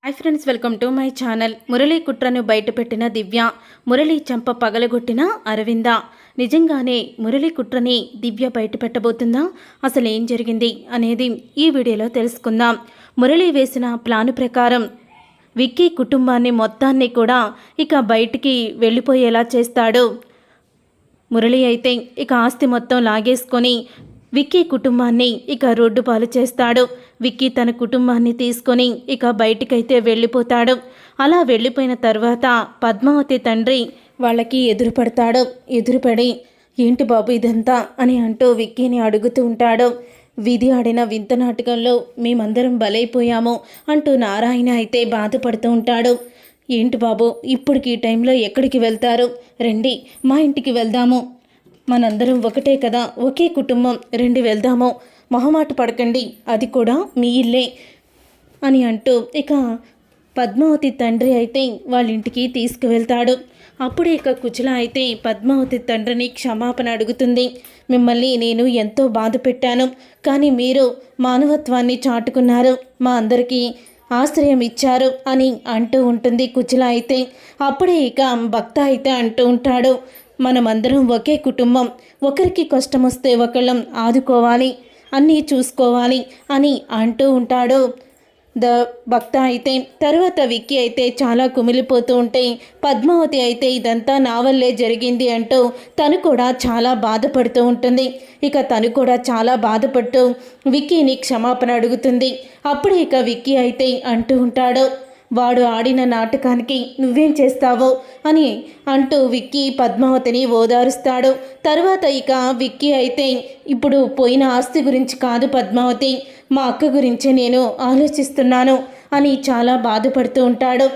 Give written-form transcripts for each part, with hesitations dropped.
Hi friends, welcome to my channel. Murali కుట్రను బయటపెట్టిన దివ్య, మురళీ చంప పగలగొట్టిన అరవింద. నిజంగానే మురళీ కుట్రని దివ్య బయటపెట్టబోతుందా? అసలు ఏం జరిగింది అనేది ఈ వీడియోలో తెలుసుకుందాం. మురళీ వేసిన ప్లాను ప్రకారం విక్కీ కుటుంబాన్ని మొత్తాన్ని కూడా ఇక బయటికి వెళ్ళిపోయేలా చేస్తాడు. మురళీ అయితే ఇక ఆస్తి మొత్తం లాగేసుకొని విక్కీ కుటుంబాన్ని ఇక రోడ్డు పాలు చేస్తాడు. విక్కీ తన కుటుంబాన్ని తీసుకొని ఇక బయటికైతే వెళ్ళిపోతాడు. అలా వెళ్ళిపోయిన తర్వాత పద్మావతి తండ్రి వాళ్ళకి ఎదురుపడతాడు. ఎదురుపడి ఏంటి బాబు ఇదంతా అని అంటూ విక్కీని అడుగుతూ ఉంటాడు. విధి ఆడిన వింత నాటకంలో మేమందరం బలైపోయాము అంటూ నారాయణ అయితే బాధపడుతూ ఉంటాడు. ఏంటి బాబు ఇప్పటికి ఈ టైంలో ఎక్కడికి వెళ్తారు? రండి మా ఇంటికి వెళ్దాము, మనందరం ఒకటే కదా, ఒకే కుటుంబం, రండి వెళ్దాము, మొహమాట పడకండి, అది కూడా మీ ఇల్లే అని అంటూ ఇక పద్మావతి తండ్రి అయితే వాళ్ళ ఇంటికి తీసుకువెళ్తాడు. అప్పుడే ఇక కుచల అయితే పద్మావతి తండ్రిని క్షమాపణ అడుగుతుంది. మిమ్మల్ని నేను ఎంతో బాధ పెట్టాను, కానీ మీరు మానవత్వాన్ని చాటుకున్నారు, మా అందరికీ ఆశ్రయం ఇచ్చారు అని అంటూ ఉంటుంది కుచల అయితే. అప్పుడే ఇక భక్త అయితే అంటూ ఉంటాడు, మనమందరం ఒకే కుటుంబం, ఒకరికి కష్టం వస్తే ఒకళ్ళం ఆదుకోవాలి, అన్నీ చూసుకోవాలి అని అంటూ ఉంటాడు భక్త అయితే. తర్వాత విక్కీ అయితే చాలా కుమిలిపోతూ ఉంటే పద్మావతి అయితే ఇదంతా నా వల్లే జరిగింది అంటూ తను కూడా చాలా బాధపడుతూ ఉంటుంది. ఇక తను కూడా చాలా బాధపడుతూ విక్కీని క్షమాపణ అడుగుతుంది. అప్పుడు ఇక విక్కీ అయితే అంటూ ఉంటాడు, వాడు ఆడిన నాటకానికి నువ్వేం చేస్తావో అని అంటూ విక్కీ పద్మావతిని ఓదారుస్తాడు. తర్వాత ఇక విక్కీ అయితే ఇప్పుడు పోయిన ఆస్తి గురించి కాదు పద్మావతి, మా అక్క గురించి నేను ఆలోచిస్తున్నాను అని చాలా బాధపడుతూ ఉంటాడు.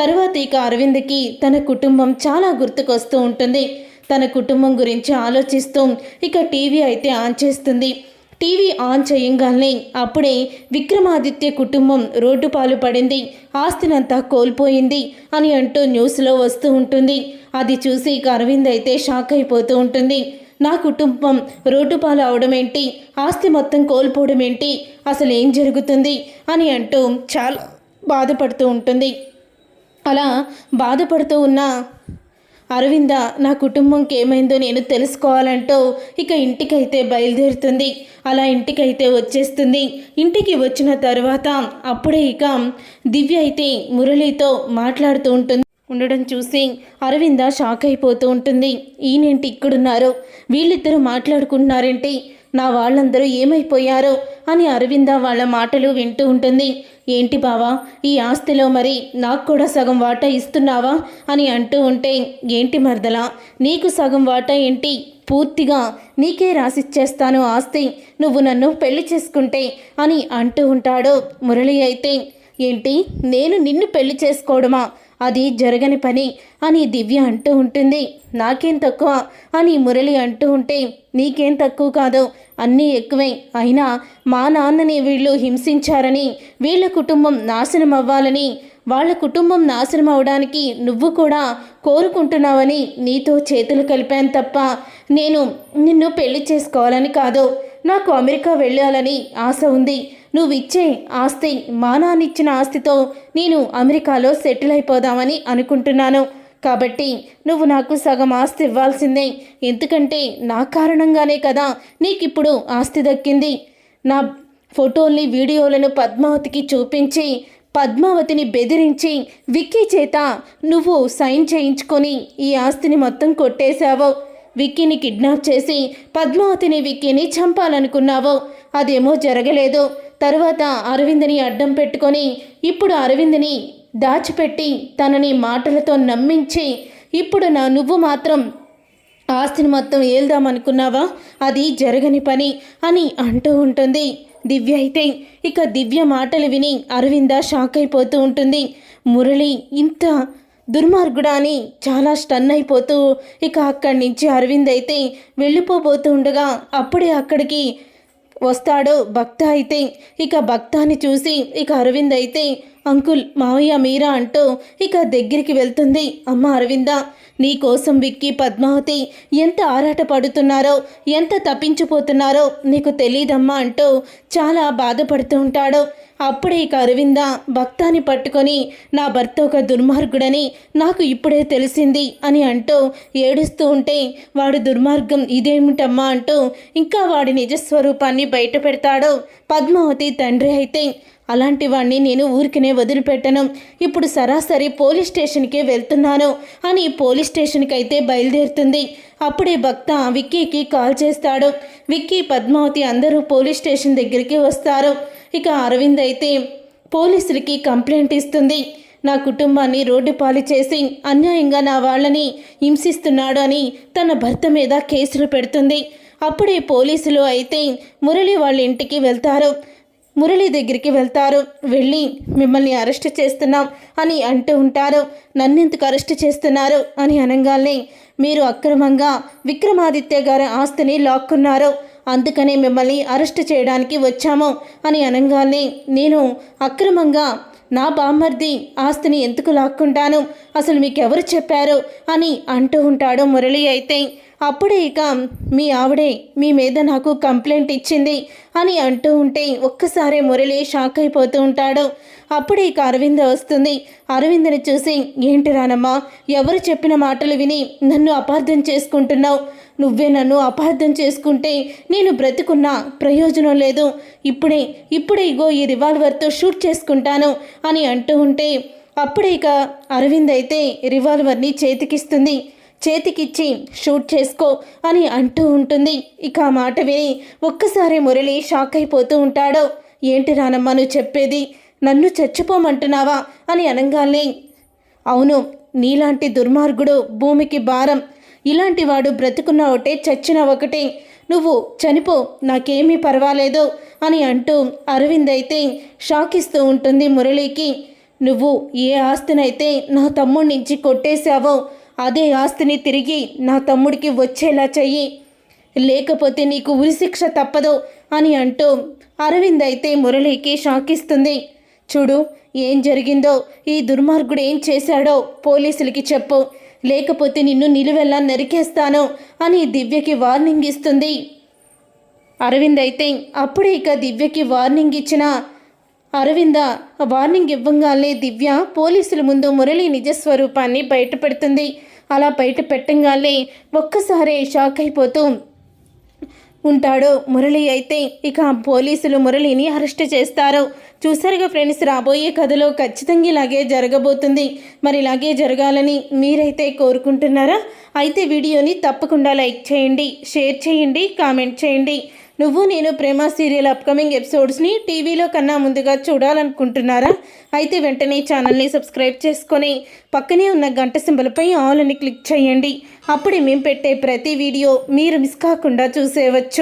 తర్వాత ఇక అరవింద్కి తన కుటుంబం చాలా గుర్తుకొస్తూ ఉంటుంది. తన కుటుంబం గురించి ఆలోచిస్తూ ఇక టీవీ అయితే ఆన్ చేస్తుంది. టీవీ ఆన్ చేయంగానే అప్పుడే విక్రమాదిత్య కుటుంబం రోడ్డు పాలు పడింది, ఆస్తినంతా కోల్పోయింది అని అంటూ న్యూస్లో వస్తూ ఉంటుంది. అది చూసి ఇక అరవింద్ అయితే షాక్ అయిపోతూ ఉంటుంది. నా కుటుంబం రోడ్డు పాలు అవడం ఏంటి, ఆస్తి మొత్తం కోల్పోవడం ఏంటి, అసలు ఏం జరుగుతుంది అని అంటూ చాలా బాధపడుతూ ఉంటుంది. అలా బాధపడుతూ ఉన్న అరవింద నా కుటుంబంకి ఏమైందో నేను తెలుసుకోవాలంటూ ఇక ఇంటికైతే బయలుదేరుతుంది. అలా ఇంటికైతే వచ్చేస్తుంది. ఇంటికి వచ్చిన తర్వాత అప్పుడే ఇక దివ్య అయితే మురళితో మాట్లాడుతూ ఉండడం చూసి అరవింద షాక్ అయిపోతూ ఉంటుంది. ఈయనేంటి ఇక్కడున్నారు, వీళ్ళిద్దరూ మాట్లాడుకుంటున్నారేంటి, నా వాళ్ళందరూ ఏమైపోయారో అని అరవింద వాళ్ళ మాటలు వింటూ ఉంటుంది. ఏంటి బావా ఈ ఆస్తిలో మరి నాకు కూడా సగం వాటా ఇస్తున్నావా అని అంటూ ఉంటే, ఏంటి మరదలా నీకు సగం వాటా ఏంటి, పూర్తిగా నీకే రాసిచ్చేస్తాను ఆస్తి, నువ్వు నన్ను పెళ్లి చేసుకుంటే అని అంటూ ఉంటాడు. మురళి అయితే ఏంటి నేను నిన్ను పెళ్లి చేసుకోవడమా, అది జరగని పని అని దివ్య అంటూ ఉంటుంది. నాకేం తక్కువ అని మురళి అంటూ ఉంటే, నీకేం తక్కువ కాదు, అన్నీ ఎక్కువే, అయినా మా నాన్నని వీళ్ళు హింసించారని, వీళ్ళ కుటుంబం నాశనం అవ్వాలని, వాళ్ళ కుటుంబం నాశనం అవడానికి నువ్వు కూడా కోరుకుంటున్నావని నీతో చేతులు కలిపాను తప్ప నేను నిన్ను పెళ్లి చేసుకోవాలని కాదు. నాకు అమెరికా వెళ్ళాలని ఆశ ఉంది, నువ్వు ఇచ్చే ఆస్తి మా నాన్న ఇచ్చిన ఆస్తితో నేను అమెరికాలో సెటిల్ అయిపోదామని అనుకుంటున్నాను. కాబట్టి నువ్వు నాకు సగం ఆస్తి ఇవ్వాల్సిందే, ఎందుకంటే నా కారణంగానే కదా నీకిప్పుడు ఆస్తి దక్కింది. నా ఫోటోల్ని వీడియోలను పద్మావతికి చూపించి పద్మావతిని బెదిరించి విక్కీ చేత నువ్వు సైన్ చేయించుకొని ఈ ఆస్తిని మొత్తం కొట్టేశావు. విక్కీని కిడ్నాప్ చేసి పద్మావతిని విక్కీని చంపాలనుకున్నావు, అదేమో జరగలేదు. తర్వాత అరవింద్ని అడ్డం పెట్టుకొని ఇప్పుడు అరవింద్ని దాచిపెట్టి తనని మాటలతో నమ్మించి ఇప్పుడు నువ్వు మాత్రం ఆస్తిని మొత్తం ఏల్దామనుకున్నావా, అది జరగని పని అని అంటూ ఉంటుంది. దివ్య అయితే ఇక దివ్య మాటలు విని అరవింద షాక్ అయిపోతూ ఉంటుంది. మురళి ఇంత దుర్మార్గుడా అని చాలా స్టన్ అయిపోతూ ఇక అక్కడి నుంచి అరవింద్ అయితే వెళ్ళిపోబోతూ ఉండగా అప్పుడే అక్కడికి వస్తాడు భక్త అయితే. ఇక భక్తాన్ని చూసి ఇక అరవింద్ అయితే అంకుల్ మావయ్య మీరా అంటూ ఇక దగ్గరికి వెళ్తుంది. అమ్మ అరవింద, నీ కోసం విక్కీ పద్మావతి ఎంత ఆరాట పడుతున్నారో, ఎంత తప్పించిపోతున్నారో నీకు తెలియదమ్మా అంటూ చాలా బాధపడుతూ ఉంటాడు. అప్పుడే ఇక అరవింద భక్తాన్ని పట్టుకొని నా భర్త ఒక దుర్మార్గుడని నాకు ఇప్పుడే తెలిసింది అని అంటూ ఏడుస్తూ ఉంటే, వాడు దుర్మార్గం ఇదేమిటమ్మా అంటూ ఇంకా వాడి నిజస్వరూపాన్ని బయట పెడతాడు. పద్మావతి తండ్రి అయితే, అలాంటి వాడిని నేను ఊరికనే వదిలిపెట్టను, ఇప్పుడు సరాసరి పోలీస్ స్టేషన్కే వెళ్తున్నాను అని పోలీస్ స్టేషన్కి అయితే బయలుదేరుతుంది. అప్పుడే భక్త విక్కీకి కాల్ చేస్తాడు. విక్కీ, పద్మావతి అందరూ పోలీస్ స్టేషన్ దగ్గరికి వస్తారు. ఇక అరవింద్ అయితే పోలీసులకి కంప్లైంట్ ఇస్తుంది. నా కుటుంబాన్ని రోడ్డు పాలు చేసి అన్యాయంగా నా వాళ్ళని హింసిస్తున్నాడు అని తన భర్త మీద కేసులు పెడుతుంది. అప్పుడే పోలీసులు అయితే మురళి వాళ్ళ ఇంటికి వెళ్తారు. మురళి దగ్గరికి వెళ్తారు. వెళ్ళి మిమ్మల్ని అరెస్ట్ చేస్తున్నాం అని అంటూ ఉంటారు. నన్నెందుకు అరెస్ట్ చేస్తున్నారు అని అనగానే, మీరు అక్రమంగా విక్రమాదిత్య గారి ఆస్తిని లాక్కున్నారు, అందుకనే మిమ్మల్ని అరెస్ట్ చేయడానికి వచ్చాము అని అనగానే, నేను అక్రమంగా నా బామ్మర్ది ఆస్తిని ఎందుకు లాక్కుంటాను, అసలు మీకెవరు చెప్పారు అని అంటూ ఉంటాడు మురళి అయితే. అప్పుడే ఇక మీ ఆవిడే మీ మీద నాకు కంప్లైంట్ ఇచ్చింది అని అంటూ ఉంటే ఒక్కసారి మురళి షాక్ అయిపోతూ ఉంటాడు. అప్పుడే ఇక అరవింద వస్తుంది. అరవిందని చూసి, ఏంటి రానమ్మా, ఎవరు చెప్పిన మాటలు విని నన్ను అపార్థం చేసుకుంటున్నావు? నువ్వే నన్ను అపార్థం చేసుకుంటే నేను బ్రతుకున్నా ప్రయోజనం లేదు. ఇప్పుడే ఇగో ఈ రివాల్వర్తో షూట్ చేసుకుంటాను అని అంటూ ఉంటే, అప్పుడే ఇక అరవింద్ అయితే రివాల్వర్ని చేతికిస్తుంది. చేతికిచ్చి షూట్ చేసుకో అని అంటూ ఉంటుంది. ఇక ఆ మాట విని ఒక్కసారి మురళి షాక్ అయిపోతూ ఉంటాడు. ఏంటి రానమ్మ నువ్వు చెప్పేది, నన్ను చచ్చిపోమంటున్నావా అని అనగానే, అవును, నీలాంటి దుర్మార్గుడు భూమికి భారం, ఇలాంటి వాడు బ్రతుకున్న ఒకటే చచ్చిన ఒకటే, నువ్వు చనిపో నాకేమీ పర్వాలేదు అని అంటూ అరవింద్ అయితే షాక్ ఇస్తూ ఉంటుంది మురళికి. నువ్వు ఏ ఆస్తినైతే నా తమ్ముడి నుంచి కొట్టేశావో అదే ఆస్తిని తిరిగి నా తమ్ముడికి వచ్చేలా చెయ్యి, లేకపోతే నీకు ఉరిశిక్ష తప్పదు అని అంటూ అరవింద్ అయితే మురళికి షాక్ ఇస్తుంది. చూడు, ఏం జరిగిందో, ఈ దుర్మార్గుడు ఏం చేశాడో పోలీసులకి చెప్పు, లేకపోతే నిన్ను నిలువెల్లా నరికేస్తాను అని దివ్యకి వార్నింగ్ ఇస్తుంది. అరవింద్ అయితే అప్పుడే ఇక దివ్యకి వార్నింగ్ ఇచ్చిన అరవింద వార్నింగ్ ఇవ్వగానే దివ్య పోలీసుల ముందు మురళి నిజస్వరూపాన్ని బయటపెడుతుంది. అలా బయట పెట్టగానే ఒక్కసారి షాక్ అయిపోతూ ఉంటాడు మురళి అయితే. ఇక పోలీసులు మురళిని అరెస్ట్ చేస్తారు. చూసారుగా ఫ్రెండ్స్, రాబోయే కథలో ఖచ్చితంగా ఇలాగే జరగబోతుంది. మరి ఇలాగే జరగాలని మీరైతే కోరుకుంటున్నారా? అయితే వీడియోని తప్పకుండా లైక్ చేయండి, షేర్ చేయండి, కామెంట్ చేయండి. నువ్వు నేను ప్రేమ సీరియల్ అప్కమింగ్ ఎపిసోడ్స్ని టీవీలో కన్నా ముందుగా చూడాలనుకుంటున్నారా? అయితే వెంటనే ఛానల్ని సబ్స్క్రైబ్ చేసుకొని పక్కనే ఉన్న గంట సింబల్పై ఆల్ అని క్లిక్ చేయండి. అప్పుడే మేము పెట్టే ప్రతి వీడియో మీరు మిస్ కాకుండా చూసేయవచ్చు.